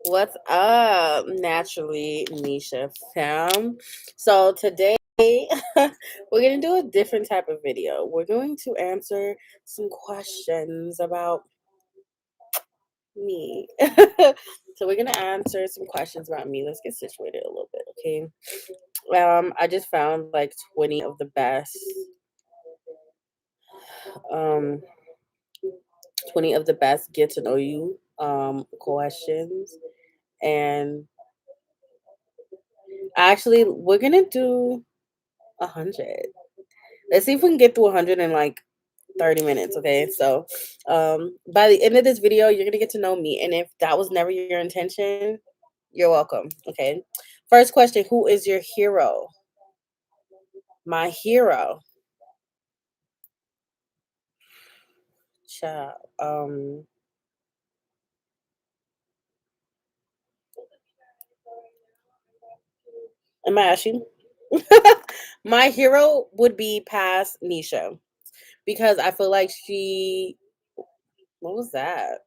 What's up, naturally Nisha fam? So today we're gonna do a different type of video. We're going to answer some questions about me. So we're gonna answer some questions about me. Let's get situated a little bit, okay? I just found like 20 of the best, um, 20 of the best get to know you questions, and actually we're gonna do 100. Let's see if we can get through 100 in like 30 minutes, okay? So, by the end of this video, you're gonna get to know me. And if that was never your intention, you're welcome, okay? First question: who is your hero? My hero. Child. Am I asking? My hero would be past Nisha because I feel like she. What was that?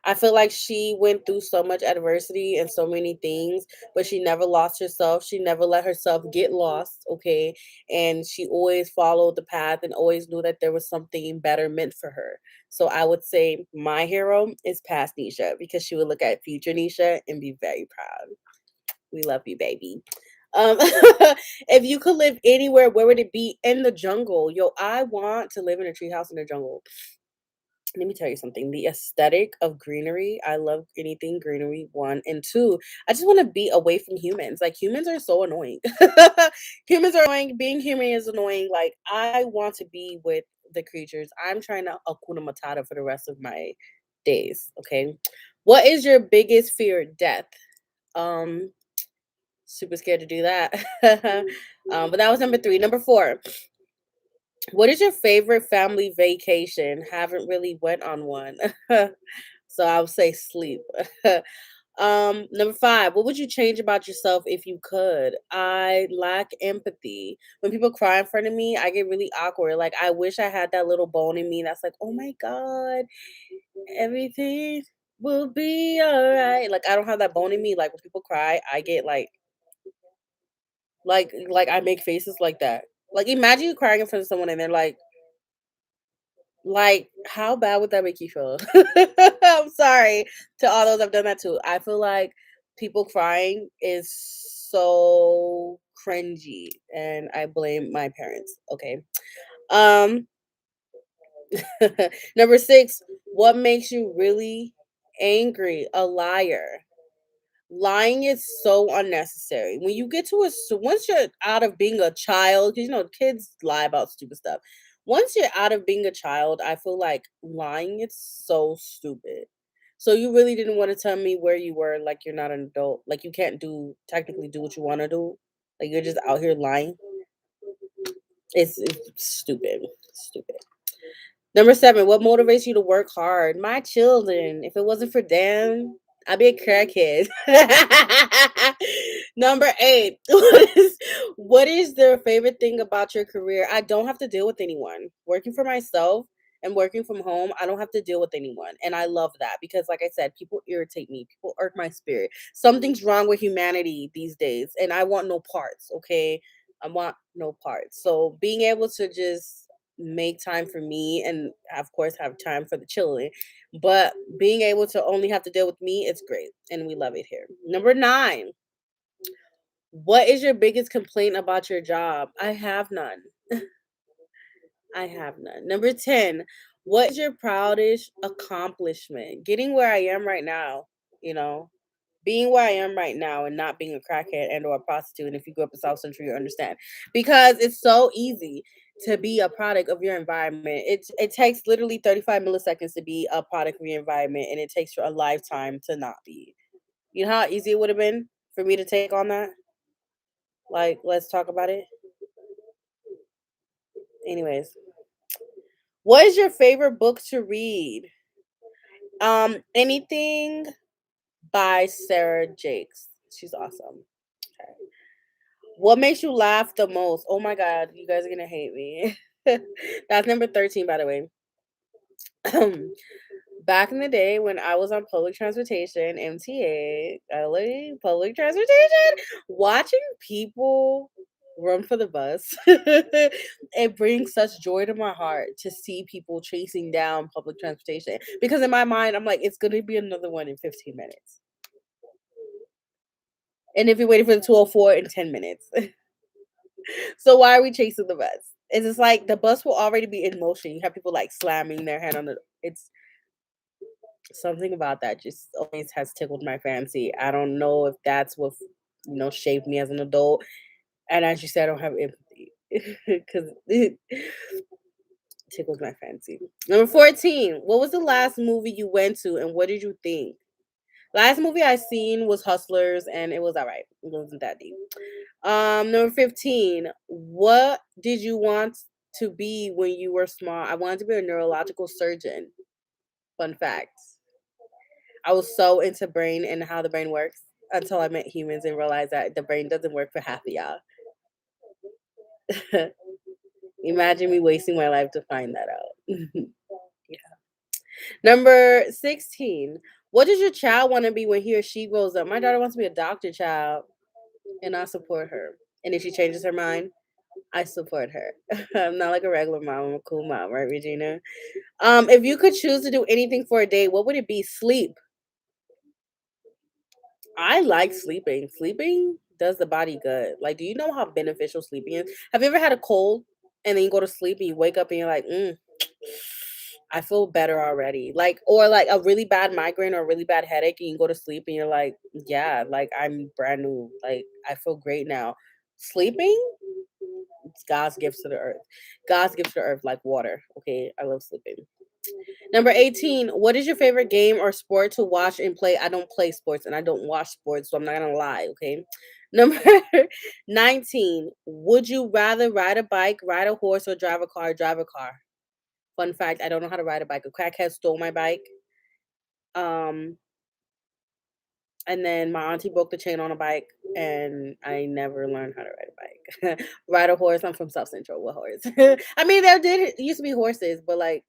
I feel like she went through so much adversity and so many things, but she never lost herself. She never let herself get lost, okay? And she always followed the path and always knew that there was something better meant for her. So I would say my hero is past Nisha because she would look at future Nisha and be very proud. We love you, baby. If you could live anywhere, where would it be? In the jungle. Yo, I want to live in a treehouse in the jungle. Let me tell you something. The aesthetic of greenery, I love anything greenery, one. And two, I just want to be away from humans. Like, humans are so annoying. Humans are annoying. Being human is annoying. Like, I want to be with the creatures. I'm trying to Akuna Matata for the rest of my days. Okay. What is your biggest fear? Death. Um, Super scared to do that. But that was number three. Number four. What is your favorite family vacation? Haven't really went on one. So I would say sleep. Number five, what would you change about yourself if you could? I lack empathy. When people cry in front of me, I get really awkward. Like, I wish I had that little bone in me that's like, oh my God, everything will be all right. Like, I don't have that bone in me. Like, when people cry, I get like I make faces like that. Like, imagine you crying in front of someone and they're like, how bad would that make you feel? I'm sorry to all those I've done that to. I feel like people crying is so cringy, and I blame my parents. Okay. Um, Number six, what makes you really angry? A liar. Lying is so unnecessary. When you get to once you're out of being a child, because kids lie about stupid stuff. Once you're out of being a child, I feel like lying is so stupid. So you really didn't want to tell me where you were, like you're not an adult, like you can't technically do what you want to do, like you're just out here lying. It's stupid, stupid. Number seven, what motivates you to work hard? My children. If it wasn't for them, I'd be a crackhead. Number eight, what is their favorite thing about your career? I don't have to deal with anyone. Working for myself and working from home, I don't have to deal with anyone. And I love that because, like I said, people irritate me, people irk my spirit. Something's wrong with humanity these days, and I want no parts, okay? I want no parts. So being able to just make time for me and of course have time for the children, but being able to only have to deal with me, it's great and we love it here. Number nine, what is your biggest complaint about your job? I have none. I have none. Number 10, what is your proudest accomplishment? Getting where I am right now, you know, being where I am right now and not being a crackhead and or a prostitute. And if you grew up in South Central, you understand. Because it's so easy to be a product of your environment. It takes literally 35 milliseconds to be a product of your environment, and it takes you a lifetime to not be. You know how easy it would have been for me to take on that? Like, let's talk about it. Anyways, what is your favorite book to read? Anything by Sarah Jakes. She's awesome. Okay. What makes you laugh the most? Oh my god, you guys are gonna hate me. That's number 13, by the way. Back in the day when I was on public transportation, MTA, LA, public transportation, watching people run for the bus, it brings such joy to my heart to see people chasing down public transportation. Because in my mind, I'm like, it's going to be another one in 15 minutes. And if you're waiting for the 204 in 10 minutes. So why are we chasing the bus? It's just like the bus will already be in motion. You have people like slamming their hand on the. It's something about that just always has tickled my fancy. I don't know if that's what shaped me as an adult. And as you said, I don't have empathy because it tickles my fancy. Number 14. What was the last movie you went to and what did you think? Last movie I seen was Hustlers and it was all right. It wasn't that deep. Number 15. What did you want to be when you were small? I wanted to be a neurological surgeon. Fun fact. I was so into brain and how the brain works until I met humans and realized that the brain doesn't work for half of y'all. Imagine me wasting my life to find that out. Yeah. Number 16. What does your child want to be when he or she grows up? My daughter wants to be a doctor, child, and I support her. And if she changes her mind, I support her. I'm not like a regular mom. I'm a cool mom, right, Regina? If you could choose to do anything for a day, what would it be? Sleep. I like sleeping. Sleeping does the body good. Like, do you know how beneficial sleeping is? Have you ever had a cold and then you go to sleep and you wake up and you're like, I feel better already. Like, or like a really bad migraine or a really bad headache and you go to sleep and you're like, yeah, like I'm brand new. Like, I feel great now. Sleeping, it's God's gifts to the earth. God's gifts to the earth, like water. Okay, I love sleeping. Number 18, what is your favorite game or sport to watch and play? I don't play sports and I don't watch sports, so I'm not gonna lie, okay? Number 19, would you rather ride a bike, ride a horse, or drive a car? Drive a car. Fun fact, I don't know how to ride a bike. A crackhead stole my bike. Um, and then my auntie broke the chain on a bike and I never learned how to ride a bike. Ride a horse, I'm from South Central. What horse? I mean, there did used to be horses, but like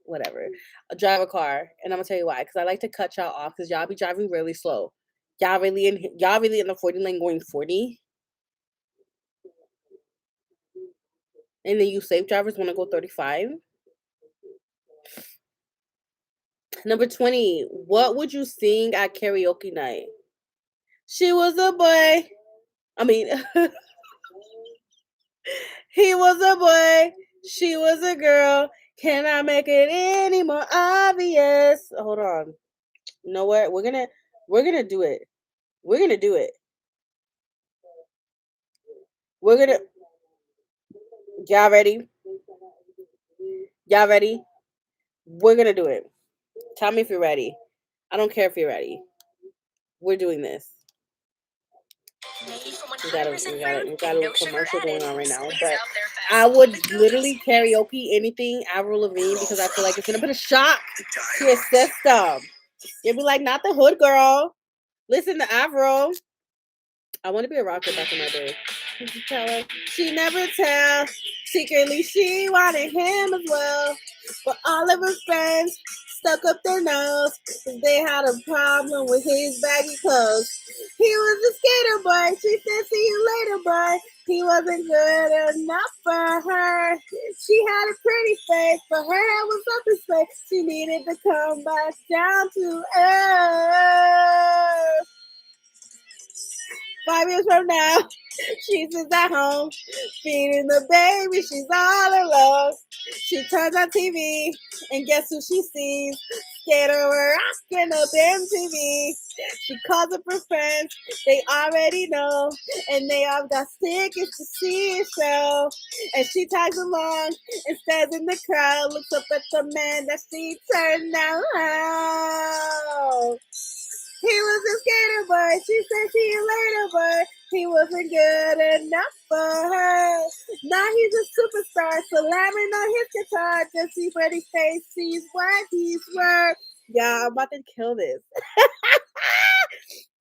whatever. I drive a car, and I'm gonna tell you why. Because I like to cut y'all off. Because y'all be driving really slow. Y'all really in the 40 lane going 40, and then you safe drivers want to go 35. Number 20. What would you sing at karaoke night? She was a boy. I mean, he was a boy. She was a girl. Can I make it any more obvious? Hold on. You know what? We're gonna do it. We're gonna do it. We're gonna y'all ready? Y'all ready? We're gonna do it. Tell me if you're ready. I don't care if you're ready. We're doing this. We got a little commercial going on right now, but I would literally karaoke anything Avril Lavigne because I feel like it's gonna put a shock to your system. You'll be like, not the hood girl. Listen to Avril. I want to be a rocker back in my day. Did you tell her? She never tell. Secretly, she wanted him as well. But all of her friends stuck up their nose because they had a problem with his baggy clothes. He was a skater boy. She said, see you later, boy. He wasn't good enough for her. She had a pretty face, but her hair was up his face. She needed to come back down to earth. 5 years from now, she sits at home, feeding the baby. She's all alone. She turns on TV, and guess who she sees? Skater rocking up MTV. She calls up her friends, they already know, and they all got tickets to see a show. And she tags along and stands in the crowd, looks up at the man that she turned down. He was a skater boy. She said see you later, boy. He wasn't good enough for her. Now he's a superstar, slamming on his guitar. Just see pretty face, sees what he's worth. Yeah, I'm about to kill this.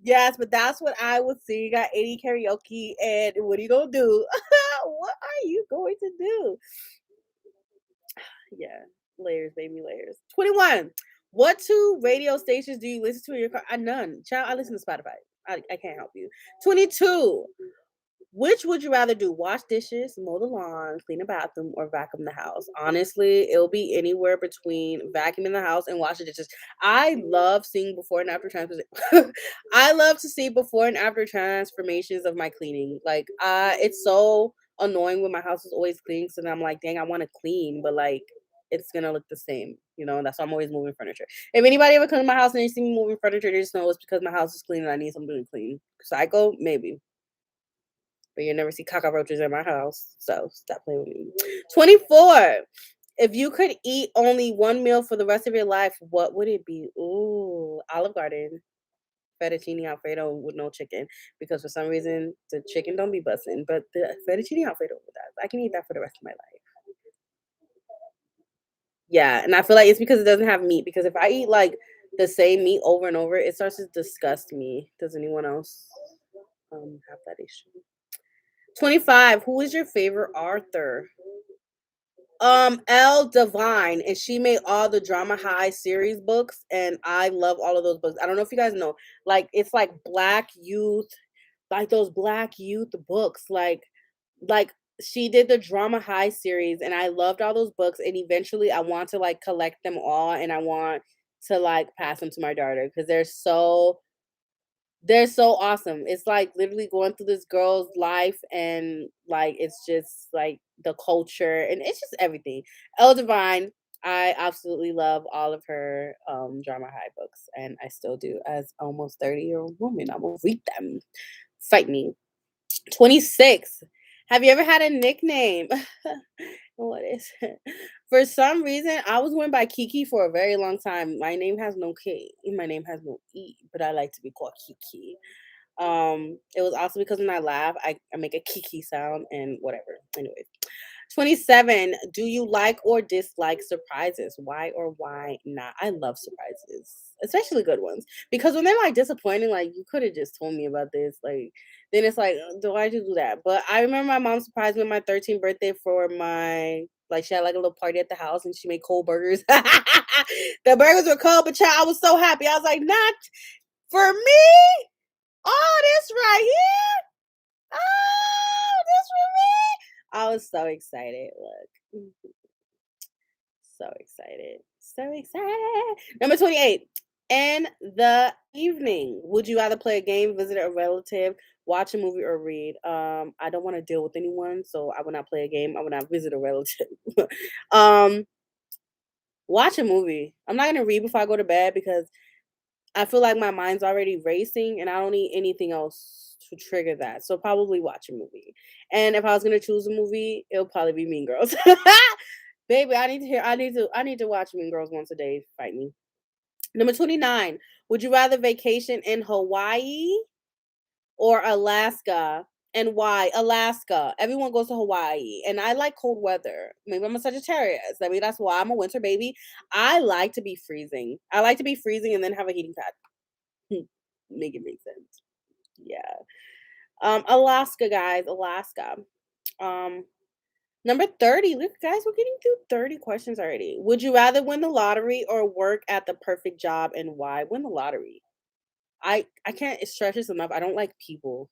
Yes, but that's what I would sing at any karaoke. And what are you gonna do? What are you going to do? Yeah, layers, baby, layers. 21. What two radio stations do you listen to in your car? None. Child, I listen to Spotify. I can't help you. 22. Which would you rather do? Wash dishes, mow the lawn, clean a bathroom, or vacuum the house? Honestly, it'll be anywhere between vacuuming the house and washing dishes. I love seeing before and after I love to see before and after transformations of my cleaning. Like, it's so annoying when my house is always clean. So then I'm like, dang, I want to clean, but like, it's gonna look the same, you know. That's why I'm always moving furniture. If anybody ever comes to my house and they see me moving furniture, they just know it's because my house is clean and I need something to clean. Psycho, maybe. But you never see cockroaches in my house. So stop playing with me. 24. If you could eat only one meal for the rest of your life, what would it be? Ooh, Olive Garden. Fettuccine Alfredo with no chicken. Because for some reason the chicken don't be busting. But the fettuccine Alfredo does. I can eat that for the rest of my life. Yeah, and I feel like it's because it doesn't have meat. Because if I eat like the same meat over and over, it starts to disgust me. Does anyone else have that issue? 25. Who is your favorite Arthur? Elle Devine, and she made all the Drama High series books, and I love all of those books. I don't know if you guys know, like it's like black youth, like those black youth books, like she did the Drama High series, and I loved all those books. And eventually, I want to like collect them all, and I want to like pass them to my daughter because they're so awesome. It's like literally going through this girl's life and like it's just like the culture and it's just everything. Elle Divine, I absolutely love all of her drama high books and I still do as almost 30-year-old woman. I will read them. Fight me. 26. Have you ever had a nickname? What is it? For some reason, I was going by Kiki for a very long time. My name has no K. My name has no E, but I like to be called Kiki. It was also because when I laugh, I make a kiki sound and whatever. Anyway, 27. Do you like or dislike surprises? Why or why not? I love surprises, especially good ones. Because when they're like disappointing, like you could have just told me about this. Like, then it's like, why'd you do that? But I remember my mom surprised me on my 13th birthday for my like she had like a little party at the house and she made cold burgers. The burgers were cold, but child, I was so happy. I was like, not for me. Oh, this right here. Oh, this for me. I was so excited. Look, so excited. So excited. Number 28. In the evening, would you rather play a game, visit a relative, watch a movie, or read? I don't want to deal with anyone, so I will not play a game. I will not visit a relative. um, watch a movie. I'm not gonna read before I go to bed because I feel like my mind's already racing and I don't need anything else to trigger that. So probably watch a movie. And if I was gonna choose a movie, it'll probably be Mean Girls. Baby, I need to watch Mean Girls once a day. Fight me. Number 29. Would you rather vacation in Hawaii or Alaska? And why? Alaska. Everyone goes to Hawaii. And I like cold weather. Maybe I'm a Sagittarius. I mean, that's why I'm a winter baby. I like to be freezing. I like to be freezing and then have a heating pad. Make it make sense. Yeah. Alaska, guys, Alaska. Um, number 30. Look, guys, we're getting through 30 questions already. Would you rather win the lottery or work at the perfect job and why? Win the lottery. I can't stress this enough. I don't like people.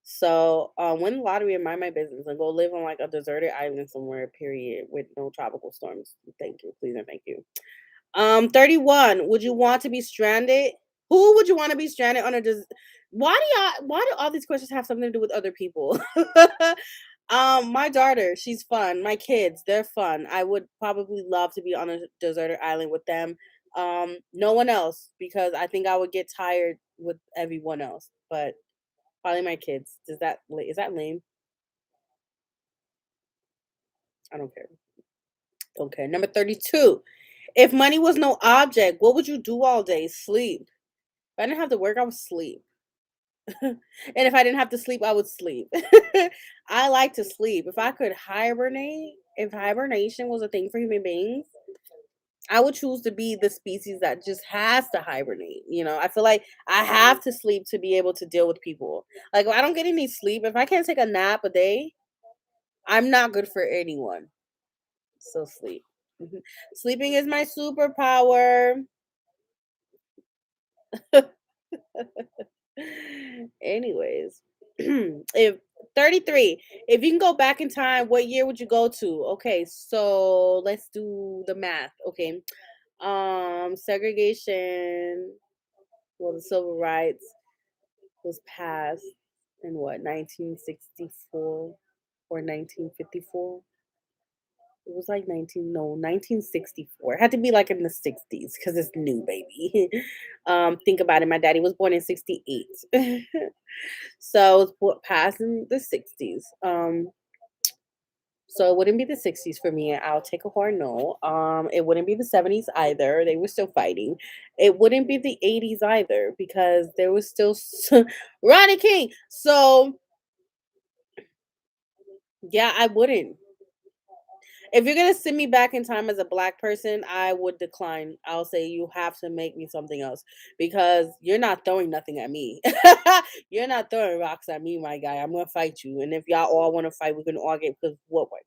So win the lottery and mind my business and go live on like a deserted island somewhere, period, with no tropical storms. Thank you. Please and thank you. 31. Would you want to be stranded? Who would you want to be stranded on a why do all these questions have something to do with other people? My daughter, she's fun. My kids, they're fun. I would probably love to be on a deserted island with them. No one else because I think I would get tired with everyone else. But probably my kids. Is that lame? I don't care. Okay, number 32. If money was no object, what would you do all day? Sleep. If I didn't have to work, I would sleep. And if I didn't have to sleep, I would sleep. I like to sleep. If I could hibernate, if hibernation was a thing for human beings, I would choose to be the species that just has to hibernate. You know, I feel like I have to sleep to be able to deal with people. Like, if I don't get any sleep, if I can't take a nap a day, I'm not good for anyone. So sleep. Mhm. Sleeping is my superpower. Anyways, if 33, if you can go back in time, what year would you go to? Okay, so let's do the math. Okay. Segregation, well, the civil rights was passed in what, 1964 or 1954? It was like 1964. It had to be like in the 60s because it's new, baby. Think about it. My daddy was born in 68. So it's passed in the 60s. So it wouldn't be the 60s for me. I'll take a hard no. It wouldn't be the 70s either. They were still fighting. It wouldn't be the 80s either because there was still Ronnie King. So yeah, I wouldn't. If you're gonna send me back in time as a black person, I would decline. I'll say you have to make me something else because you're not throwing nothing at me. You're not throwing rocks at me, my guy. I'm gonna fight you. And if y'all all want to fight, we can all get because what way?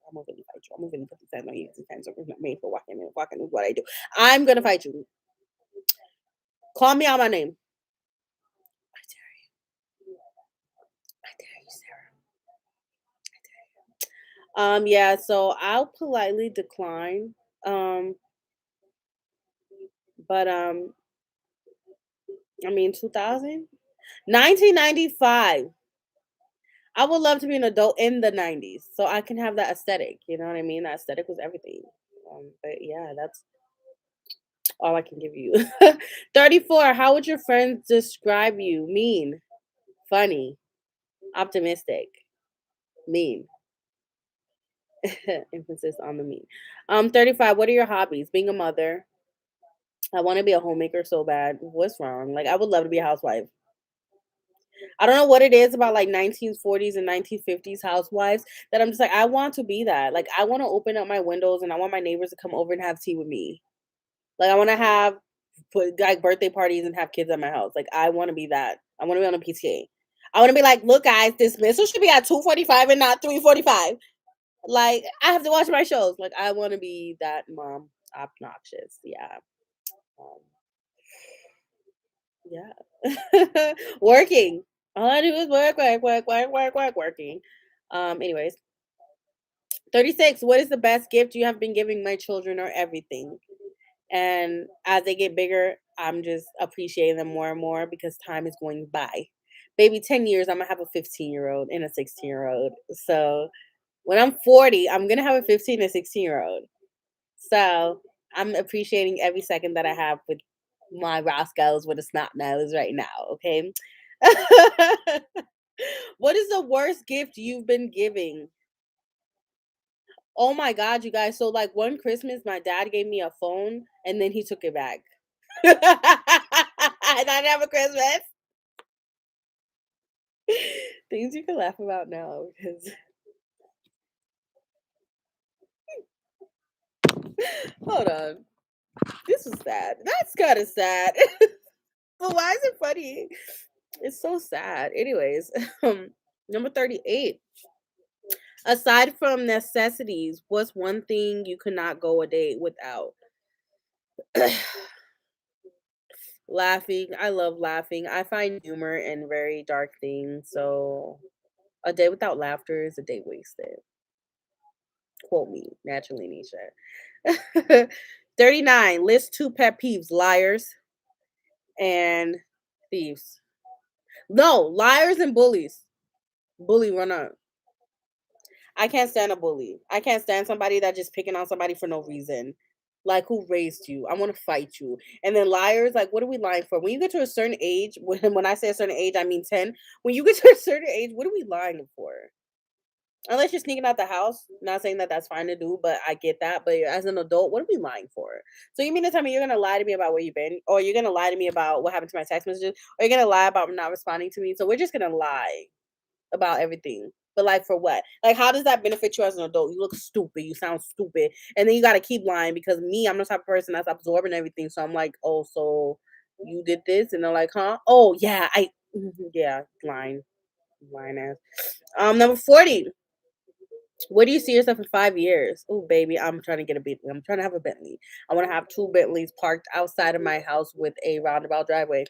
I'm gonna really fight you. I'm gonna really put these hands on you. These hands are not made for walking and walking is what I do. I'm gonna fight you. Call me out my name. I dare you. I dare you, Sarah. Yeah, so I'll politely decline. Um, but I mean 2000? 1995. I would love to be an adult in the 90s so I can have that aesthetic. You know what I mean? That aesthetic was everything. But yeah, that's all I can give you. 34. How would your friends describe you? Mean, funny, optimistic, mean. Emphasis on the mean. 35. What are your hobbies? Being a mother. I want to be a homemaker so bad. What's wrong? Like I would love to be a housewife. I don't know what it is about like 1940s and 1950s housewives that I'm just like, I want to be that. Like, I want to open up my windows and I want my neighbors to come over and have tea with me. Like, I want to have put like birthday parties and have kids at my house. Like, I want to be that. I want to be on a PTA. I want to be like, look, guys, dismissal should be at 2:45 and not 3:45. Like, I have to watch my shows. Like, I want to be that mom. Obnoxious. Yeah. Um, yeah. Working. All I do is work, work, work, work, work, work, working. Anyways, 36. What is the best gift you have been giving my children or everything? And as they get bigger, I'm just appreciating them more and more because time is going by. Baby, 10 years, I'm gonna have a 15-year-old and a 16-year-old. So when I'm 40, I'm gonna have a 15 and 16-year-old. So I'm appreciating every second that I have with my Roscoe's with a snot nose right now, okay? What is the worst gift you've been giving? Oh my god, you guys. So like one Christmas, my dad gave me a phone and then he took it back. And I didn't have a Christmas. Things you can laugh about now because hold on. This is sad. That's kind of sad. But why is it funny? It's so sad. Anyways, number 38. Aside from necessities, what's one thing you could not go a day without? Laughing. I love laughing. I find humor in very dark things. So a day without laughter is a day wasted. Quote me, naturally Nisha. 39. List two pet peeves: liars and thieves. No, liars and bullies. Bully run up. I can't stand a bully. I can't stand somebody that just picking on somebody for no reason. Like who raised you? I want to fight you. And then liars, like what are we lying for? When you get to a certain age, when I say a certain age, I mean 10. When you get to a certain age, what are we lying for? Unless you're sneaking out the house, not saying that that's fine to do, but I get that. But as an adult, what are we lying for? So you mean to tell me you're gonna lie to me about where you've been, or you're gonna lie to me about what happened to my text messages, or you're gonna lie about not responding to me? So we're just gonna lie about everything. But like for what? Like how does that benefit you as an adult? You look stupid, you sound stupid, and then you gotta keep lying because me, I'm the type of person that's absorbing everything. So I'm like, oh, so you did this, and they're like, huh? Oh yeah, yeah, lying ass. Number 40. Where do you see yourself in 5 years? Oh, baby, I'm trying to get a Bentley. I'm trying to have a Bentley. I want to have two Bentleys parked outside of my house with a roundabout driveway.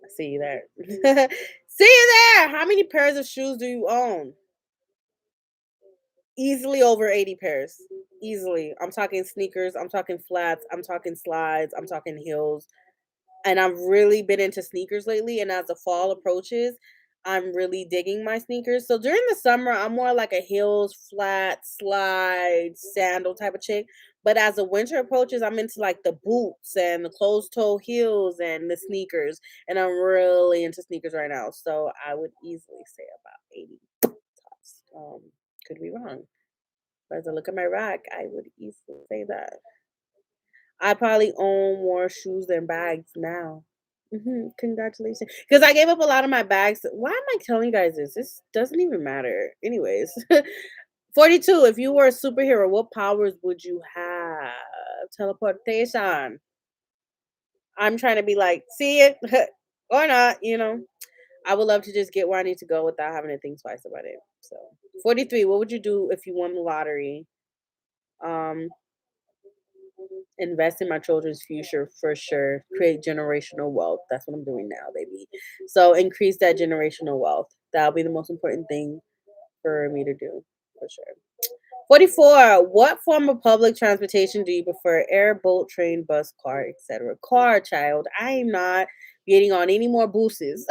I see you there. See you there. How many pairs of shoes do you own? Easily over 80 pairs. Easily. I'm talking sneakers. I'm talking flats. I'm talking slides. I'm talking heels. And I've really been into sneakers lately. And as the fall approaches, I'm really digging my sneakers. So during the summer, I'm more like a heels, flat, slide, sandal type of chick. But as the winter approaches, I'm into like the boots and the closed toe heels and the sneakers. And I'm really into sneakers right now. So I would easily say about 80 tops. Could be wrong. But as I look at my rack, I would easily say that. I probably own more shoes than bags now. Congratulations. Because I gave up a lot of my bags. Why am I telling you guys this? This doesn't even matter. Anyways, 42. If you were a superhero, what powers would you have? Teleportation. I'm trying to be like, see it or not. I would love to just get where I need to go without having to think twice about it. So, 43. What would you do if you won the lottery? Um, Invest in my children's future for sure. Create generational wealth. That's what I'm doing now, baby. So increase that generational wealth. That'll be the most important thing for me to do for sure. 44. What form of public transportation do you prefer? Air, boat, train, bus, car, etc. Car, child. I am not getting on any more boosters.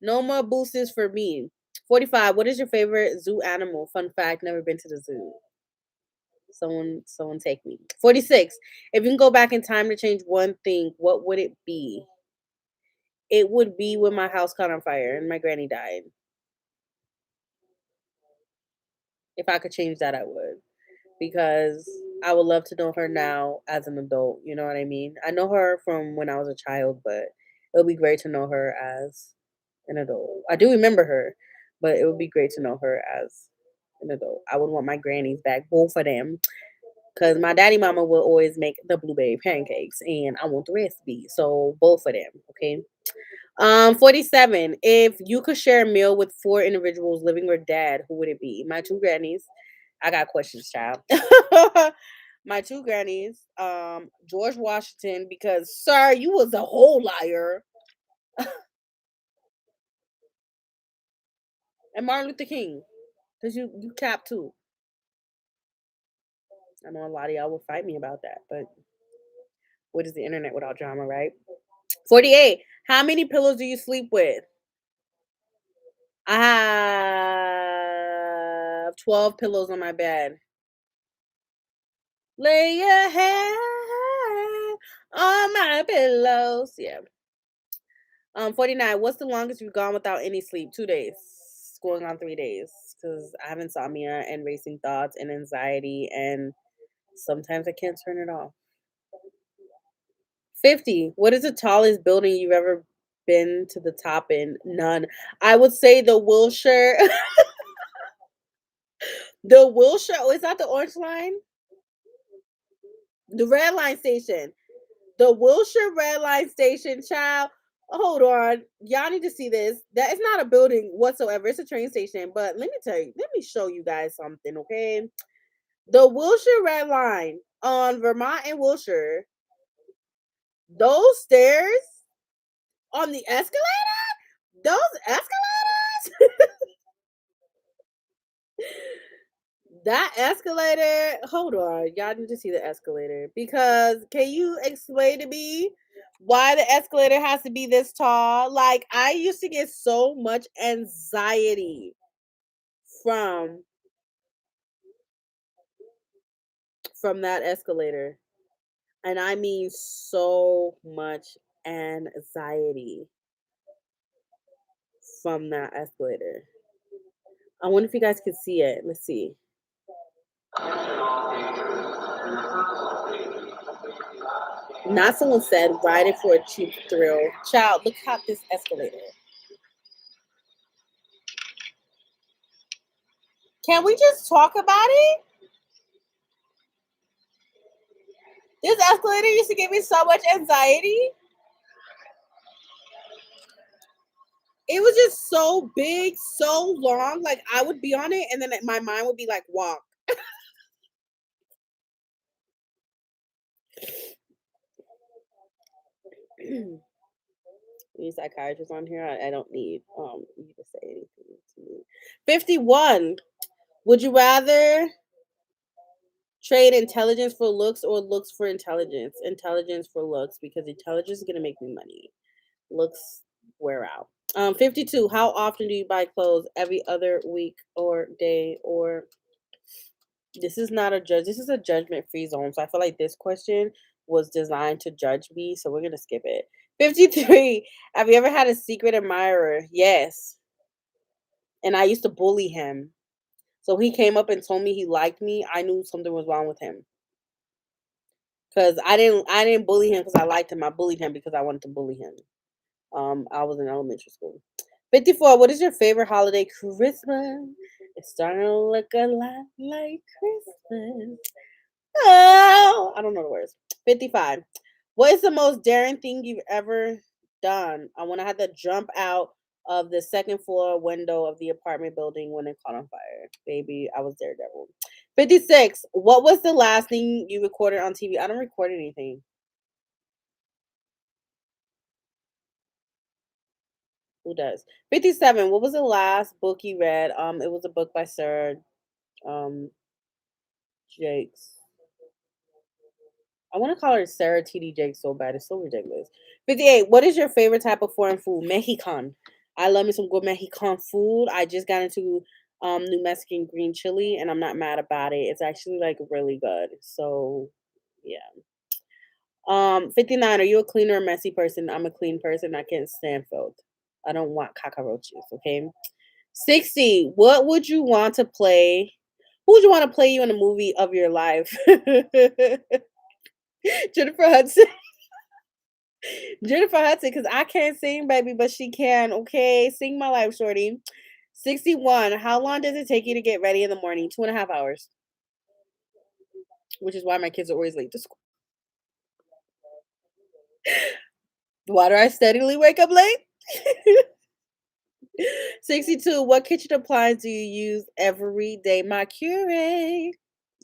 No more boosters for me. 45. What is your favorite zoo animal? Fun fact, never been to the zoo. Someone take me. 46. If you can go back in time to change one thing, what would it be? It would be when my house caught on fire and my granny died. If I could change that, I would. Because I would love to know her now as an adult. You know what I mean? I know her from when I was a child, but it would be great to know her as an adult. I do remember her, but it would be great to know her as an adult. I would want my grannies back, both of them. Because my daddy mama will always make the blueberry pancakes and I want the recipe. So both of them, okay? 47. If you could share a meal with four individuals, living or dead, who would it be? My two grannies. I got questions, child. My two grannies, George Washington, because sir, you was a whole liar. And Martin Luther King. Because you capped too. I know a lot of y'all will fight me about that, but what is the internet without drama, right? 48. How many pillows do you sleep with? I have 12 pillows on my bed. Lay your head on my pillows. Yeah. 49. What's the longest you've gone without any sleep? 2 days. Going on 3 days. Because I have insomnia and racing thoughts and anxiety, and sometimes I can't turn it off. 50. What is the tallest building you've ever been to the top in? None. I would say the Wilshire. The Wilshire. Oh, is that the orange line? The red line station. The Wilshire red line station, child. Hold on. Y'all need to see this. That is not a building whatsoever. It's a train station. But let me tell you, let me show you guys something, okay? The Wilshire red line on Vermont and Wilshire, those stairs on the escalator, those escalators, that escalator, hold on. Y'all need to see the escalator because can you explain to me why the escalator has to be this tall? Like I used to get so much anxiety from that escalator. And I mean so much anxiety from that escalator. I wonder if you guys can see it. Let's see. Not someone said ride it for a cheap thrill. Child, look at this escalator. Can we just talk about it? This escalator used to give me so much anxiety. It was just so big, so long. Like I would be on it, and then my mind would be like, walk. Any psychiatrists on here? I don't need you to say anything to me. 51. Would you rather trade intelligence for looks or looks for intelligence? Intelligence for looks because intelligence is gonna make me money. Looks wear out. 52. How often do you buy clothes? Every other week or day or this is not a judge. This is a judgment free zone. So I feel like this question was designed to judge me. So we're gonna skip it. 53. Have you ever had a secret admirer? Yes. And I used to bully him. So he came up and told me he liked me. I knew something was wrong with him. Cause I didn't bully him because I liked him. I bullied him because I wanted to bully him. I was in elementary school. 54. What is your favorite holiday? Christmas. It's starting to look a lot like Christmas. Oh, I don't know the words. 55. What is the most daring thing you've ever done? I want to have to jump out of the second floor window of the apartment building when it caught on fire. Baby, I was daredevil. 56. What was the last thing you recorded on TV? I don't record anything. Who does? 57. What was the last book you read? It was a book by Sarah um Jakes. I want to call her Sarah TD Jakes so bad. It's so ridiculous. 58. What is your favorite type of foreign food? Mexican. I love me some good Mexican food. I just got into New Mexican green chili and I'm not mad about it. It's actually like really good. So yeah. 59. Are you a clean or a messy person? I'm a clean person. I can't stand filth. I don't want cockroaches, okay? 60. What would you want to play? Who would you want to play you in a movie of your life? Jennifer Hudson. Jennifer Hudson, because I can't sing, baby, but she can. Okay, sing my life, shorty. 61. How long does it take you to get ready in the morning? 2.5 hours, which is why my kids are always late to school. Why do I steadily wake up late? 62. What kitchen appliance do you use every day? My Keurig.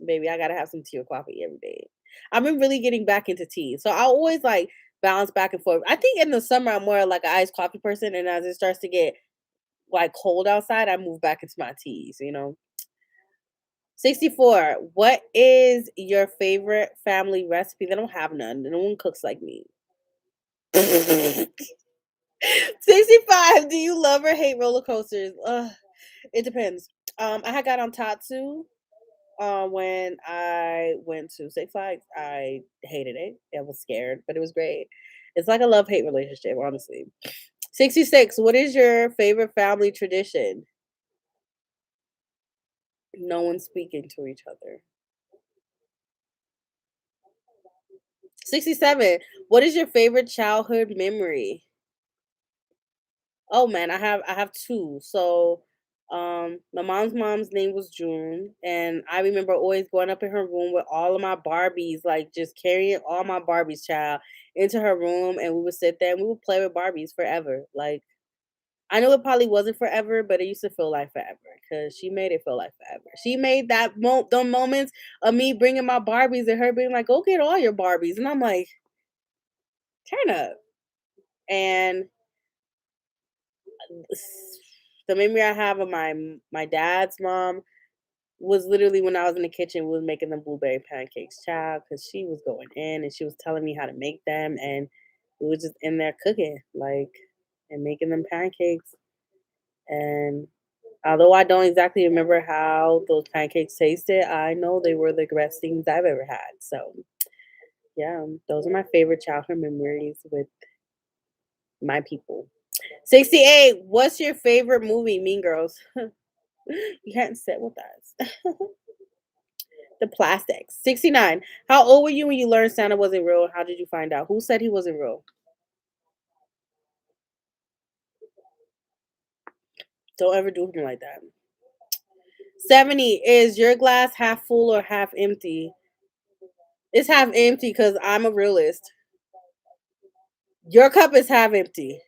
Baby, I gotta have some tea or coffee every day. I've been really getting back into tea. So I always like bounce back and forth. I think in the summer I'm more like an iced coffee person, and as it starts to get like cold outside, I move back into my teas. 64. What is your favorite family recipe? They don't have none. No one cooks like me. 65. Do you love or hate roller coasters? It depends. I had got on Tatsu when I went to Six Flags. I hated it. I was scared, but it was great. It's like a love hate relationship, honestly. 66. What is your favorite family tradition? No one speaking to each other. 67. What is your favorite childhood memory? Oh man, I have two. So my mom's name was June, and I remember always going up in her room with all of my Barbies, like just carrying all my Barbies, child, into her room, and we would sit there and we would play with Barbies forever. Like I know it probably wasn't forever, but it used to feel like forever because she made it feel like forever. She made the moments of me bringing my Barbies and her being like, "Go get all your Barbies," and I'm like, "Turn up." And the memory I have of my dad's mom was literally when I was in the kitchen, we was making them blueberry pancakes, child, because she was going in and she was telling me how to make them, and we was just in there cooking, like, and making them pancakes. And although I don't exactly remember how those pancakes tasted, I know they were the best things I've ever had. So, yeah, those are my favorite childhood memories with my people. 68. What's your favorite movie? Mean Girls. You hadn't sit with us. The plastics. 69. How old were you when you learned Santa wasn't real? How did you find out? Who said he wasn't real? Don't ever do him like that. 70. Is your glass half full or half empty? It's half empty because I'm a realist. Your cup is half empty.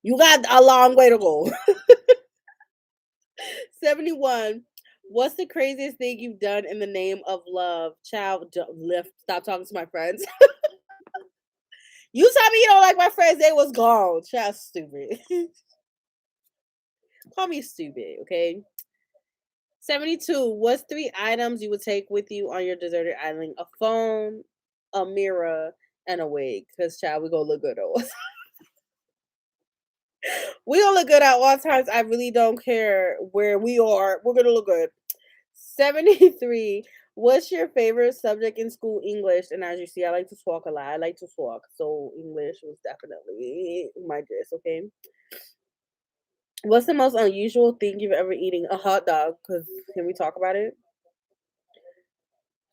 You got a long way to go. 71. What's the craziest thing you've done in the name of love? Child, lift. Stop talking to my friends. You tell me you don't like my friends. They was gone. Child, stupid. Call me stupid, okay? 72. What's three items you would take with you on your deserted island? A phone, a mirror, and a wig. Because, child, we gonna look good at all. We gonna look good at all times. I really don't care where we are. We're gonna look good. 73. What's your favorite subject in school? English. And as you see, I like to talk a lot. I like to talk. So English was definitely my diss, okay? What's the most unusual thing you've ever eaten? A hot dog. Because can we talk about it?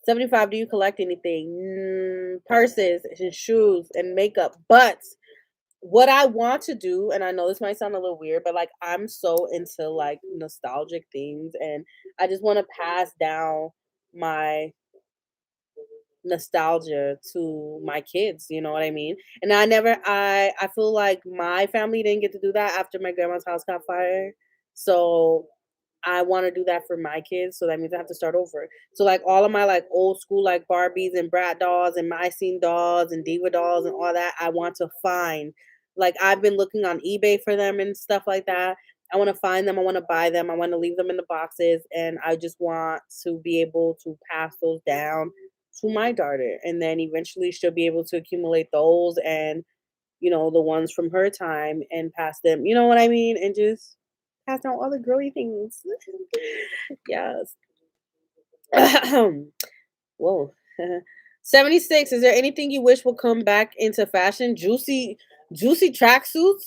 75. Do you collect anything? Purses and shoes and makeup. But what I want to do, and I know this might sound a little weird, but like I'm so into like nostalgic things, and I just want to pass down my nostalgia to my kids, you know what I mean? And I feel like my family didn't get to do that after my grandma's house caught fire. So I want to do that for my kids, so that means I have to start over. So like all of my like old school like Barbies and Brat dolls and My Scene dolls and Diva dolls and all that, I want to find. Like I've been looking on eBay for them and stuff like that. I want to find them. I want to buy them. I want to leave them in the boxes, and I just want to be able to pass those down to my daughter, and then eventually she'll be able to accumulate those and the ones from her time and pass them. You know what I mean? And just pass down all the girly things. Yes. Whoa. 76. Is there anything you wish would come back into fashion? Juicy tracksuits?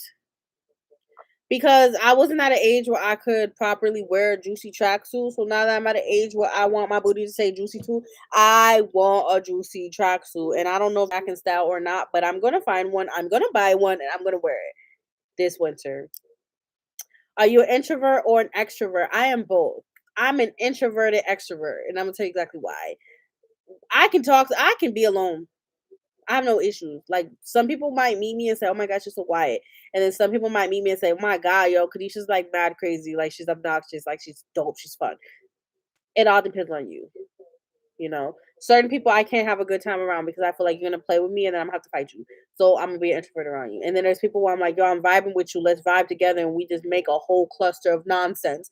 Because I wasn't at an age where I could properly wear a juicy tracksuit. So now that I'm at an age where I want my booty to say juicy too, I want a juicy tracksuit. And I don't know if I can style or not, but I'm gonna find one. I'm gonna buy one and I'm gonna wear it this winter. Are you an introvert or an extrovert? I am both. I'm an introverted extrovert, and I'm gonna tell you exactly why. I can talk. I can be alone. I have no issues. Like some people might meet me and say, "Oh my gosh, you're so quiet," and then some people might meet me and say, "Oh my god, yo, Kadisha's like mad crazy. Like she's obnoxious. Like she's dope. She's fun." It all depends on you. Certain people I can't have a good time around because I feel like you're gonna play with me and then I'm gonna have to fight you. So I'm gonna be an introvert around you. And then there's people where I'm like, yo, I'm vibing with you. Let's vibe together and we just make a whole cluster of nonsense.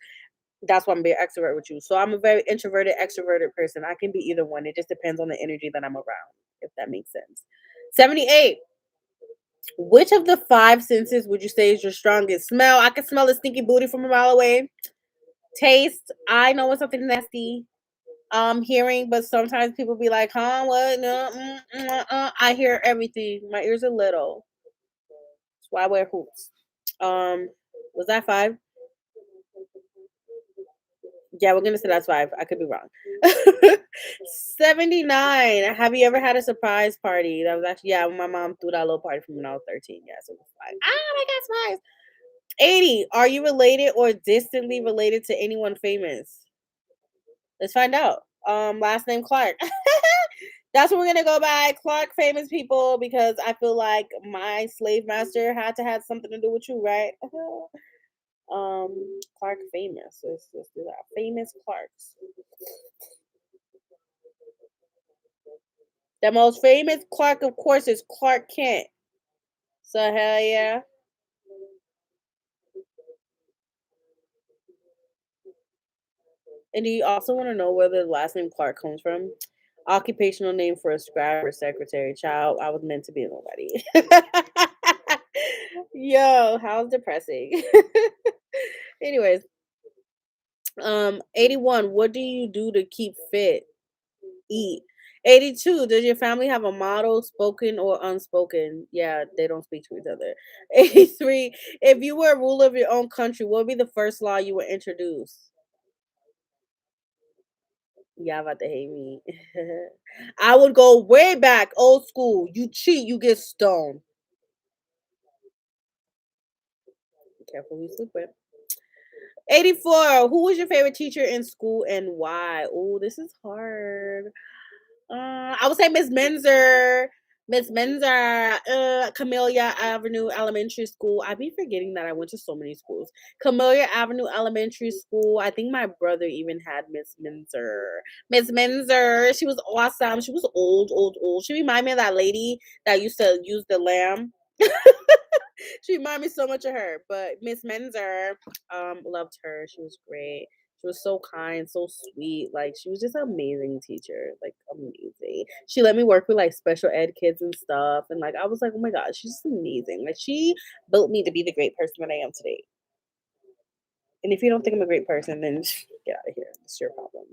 That's why I'm being extrovert with you. So I'm a very introverted, extroverted person. I can be either one. It just depends on the energy that I'm around, if that makes sense. 78. Which of the five senses would you say is your strongest? Smell. I can smell a stinky booty from a mile away. Taste. I know when something's nasty. Hearing, but sometimes people be like, huh, what? No, I hear everything. My ears are little. That's why I wear hoops. Was that five? Yeah, we're gonna say that's five. I could be wrong. 79. Have you ever had a surprise party? That was actually, yeah, my mom threw that little party from when I was 13. Yeah, so it was like, oh my god, surprise. 80. Are you related or distantly related to anyone famous? Let's find out. Last name Clark. That's what we're gonna go by. Clark famous people because I feel like my slave master had to have something to do with you, right? Clark famous. Let's do that. Famous Clarks. The most famous Clark, of course, is Clark Kent. So hell yeah. And do you also want to know where the last name Clark comes from? Occupational name for a scribe or secretary. Child, I was meant to be a nobody. Yo, how's depressing? Anyways, 81. What do you do to keep fit? Eat. 82. Does your family have a motto, spoken or unspoken? Yeah, they don't speak to each other. 83. If you were a ruler of your own country, what would be the first law you would introduce? Y'all about to hate me. I would go way back, old school. You cheat, you get stoned. Careful who you sleep with. 84. Who was your favorite teacher in school and why? Oh, this is hard. I would say Miss Menzer. Miss Menzer, Camellia Avenue Elementary School. I be forgetting that I went to so many schools. Camellia Avenue Elementary School. I think my brother even had Miss Menzer. Miss Menzer, she was awesome. She was old, old, old. She reminded me of that lady that used to use the lamb. She reminded me so much of her. But Miss Menzer, loved her. She was great. She was so kind, so sweet. Like she was just an amazing teacher. Like amazing. She let me work with like special ed kids and stuff. And like I was like, oh my god, she's just amazing. Like she built me to be the great person that I am today. And if you don't think I'm a great person, then get out of here. It's your problem.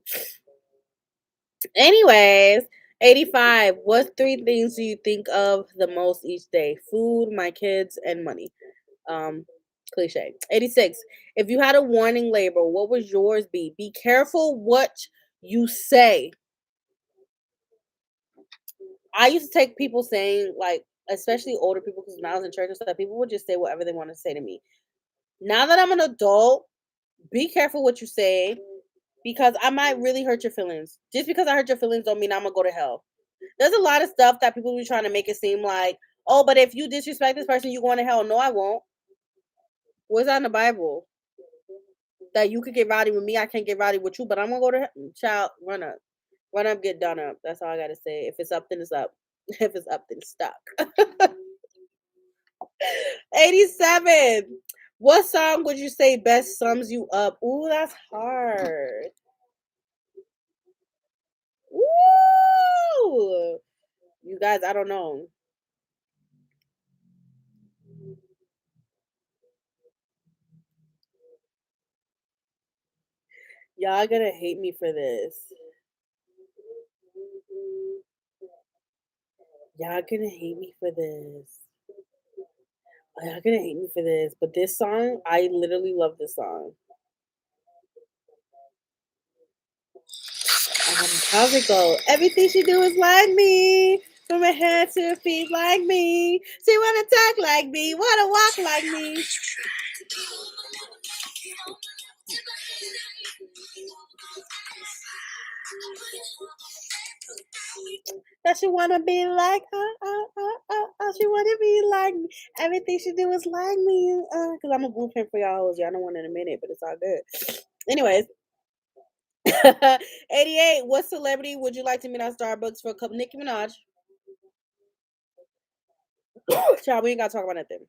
Anyways, 85. What three things do you think of the most each day? Food, my kids, and money. Um, Cliche. 86. If you had a warning label, what would yours be? Be careful what you say. I used to take people saying, like, especially older people, because when I was in church and stuff, people would just say whatever they want to say to me. Now that I'm an adult, be careful what you say because I might really hurt your feelings. Just because I hurt your feelings don't mean I'm gonna go to hell. There's a lot of stuff that people be trying to make it seem like, oh, but if you disrespect this person, you going to hell. No, I won't. Where's that in the Bible? That you could get rowdy with me, I can't get rowdy with you, but I'm gonna go to child, run up. Run up, get done up. That's all I gotta say. If it's up, then it's up. If it's up, then it's stuck. 87. What song would you say best sums you up? Ooh, that's hard. Ooh. You guys, I don't know. Y'all gonna hate me for this. Y'all gonna hate me for this. Y'all gonna hate me for this. But this song, I literally love this song. How's it go? Everything she do is like me. From her head to her feet like me. She wanna talk like me, wanna walk like me. That she wanna be like, she wanna be like me. Everything she do is like me. Cause I'm a blueprint for y'all hoes. Y'all don't want it in a minute, but it's all good. Anyways, 88. What celebrity would you like to meet on Starbucks for a cup? Nicki Minaj. Child, we ain't gotta talk about nothing.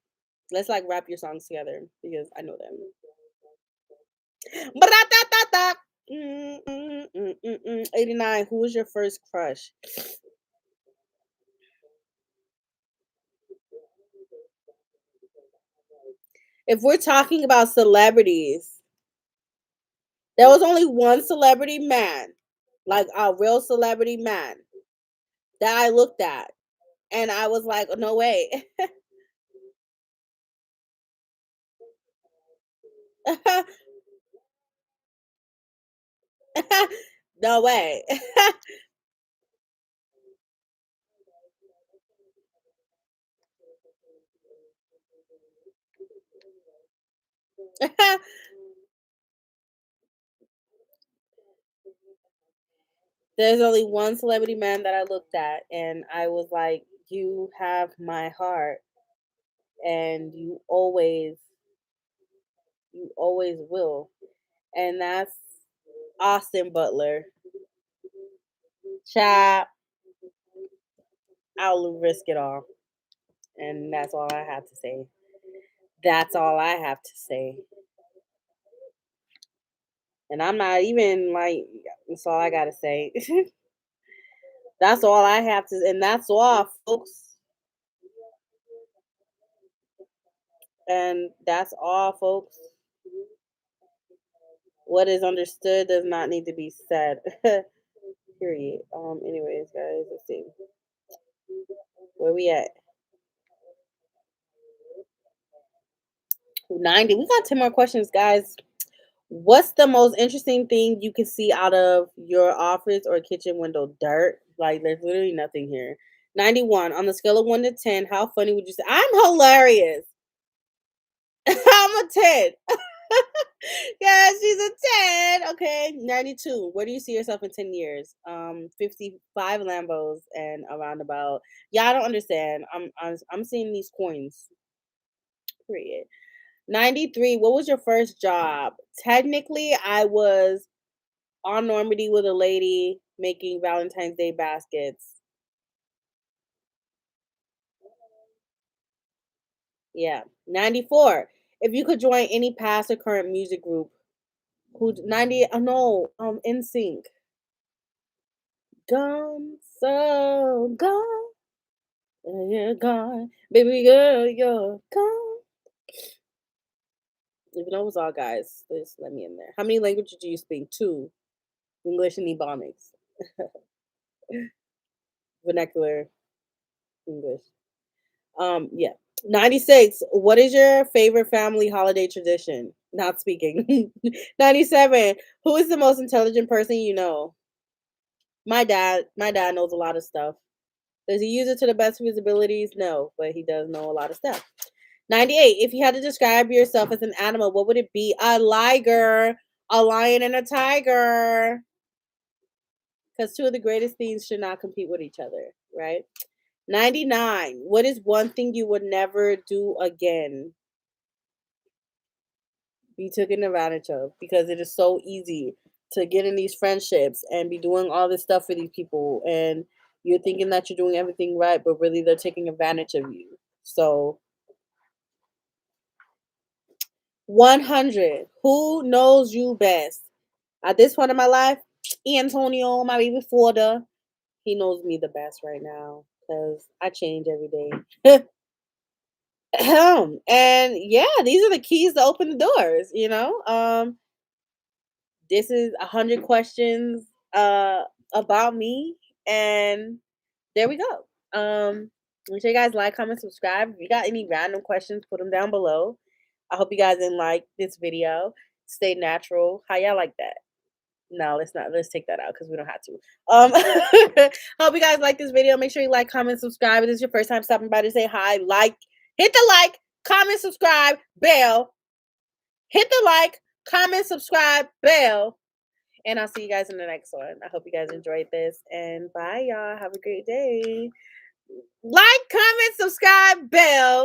Let's like rap your songs together because I know them. Ba-da-da-da-da. 89. Who was your first crush? If we're talking about celebrities, there was only one celebrity man, like a real celebrity man, that I looked at. And I was like, no way. No way. There's only one celebrity man that I looked at, and I was like, you have my heart, and you always will. And that's Austin Butler. Chap, I'll risk it all. And that's all I have to say. That's all I have to say. And I'm not even like, that's all I gotta say. That's all I have to, and that's all, folks. And that's all, folks. What is understood does not need to be said. Period. Anyways, guys, let's see. Where we at? 90. We got 10 more questions, guys. What's the most interesting thing you can see out of your office or kitchen window? Dirt. Like there's literally nothing here. 91. On the scale of 1 to 10, how funny would you say? I'm hilarious. I'm a 10. Yeah, she's a 10. Okay. 92. Where do you see yourself in 10 years? 55 Lambos and around about. Yeah, I don't understand. I'm seeing these coins. Period. 93. What was your first job? Technically, I was on Normandy with a lady making Valentine's Day baskets. Yeah. 94. If you could join any past or current music group, who 90 oh no, in sync. Gone, so gone, you're gone. Baby girl, you're gone. Even though it was all guys, just let me in there. How many languages do you speak? Two. English and Ebonics. Vernacular English. Yeah. 96. What is your favorite family holiday tradition? Not speaking. 97. Who is the most intelligent person you know? My dad. My dad knows a lot of stuff. Does he use it to the best of his abilities? No, but he does know a lot of stuff. 98. If you had to describe yourself as an animal, what would it be? A liger, a lion, and a tiger. Because two of the greatest things should not compete with each other, right? 99. What is one thing you would never do again? Be taken advantage of because it is so easy to get in these friendships and be doing all this stuff for these people. And you're thinking that you're doing everything right, but really they're taking advantage of you. So 100. Who knows you best? At this point in my life, Antonio, my baby Florida, he knows me the best right now because I change every day. And yeah, these are the keys to open the doors. This is 100 questions about me, and there we go. Make sure you guys like, comment, subscribe. If you got any random questions, put them down below. I hope you guys didn't like this video. Stay natural. How y'all like that? No, let's not. Let's take that out because we don't have to. Hope you guys like this video. Make sure you like, comment, subscribe. If this is your first time stopping by to say hi, hit the like, comment, subscribe, bell. Hit the like, comment, subscribe, bell. And I'll see you guys in the next one. I hope you guys enjoyed this. And bye, y'all. Have a great day. Like, comment, subscribe, bell.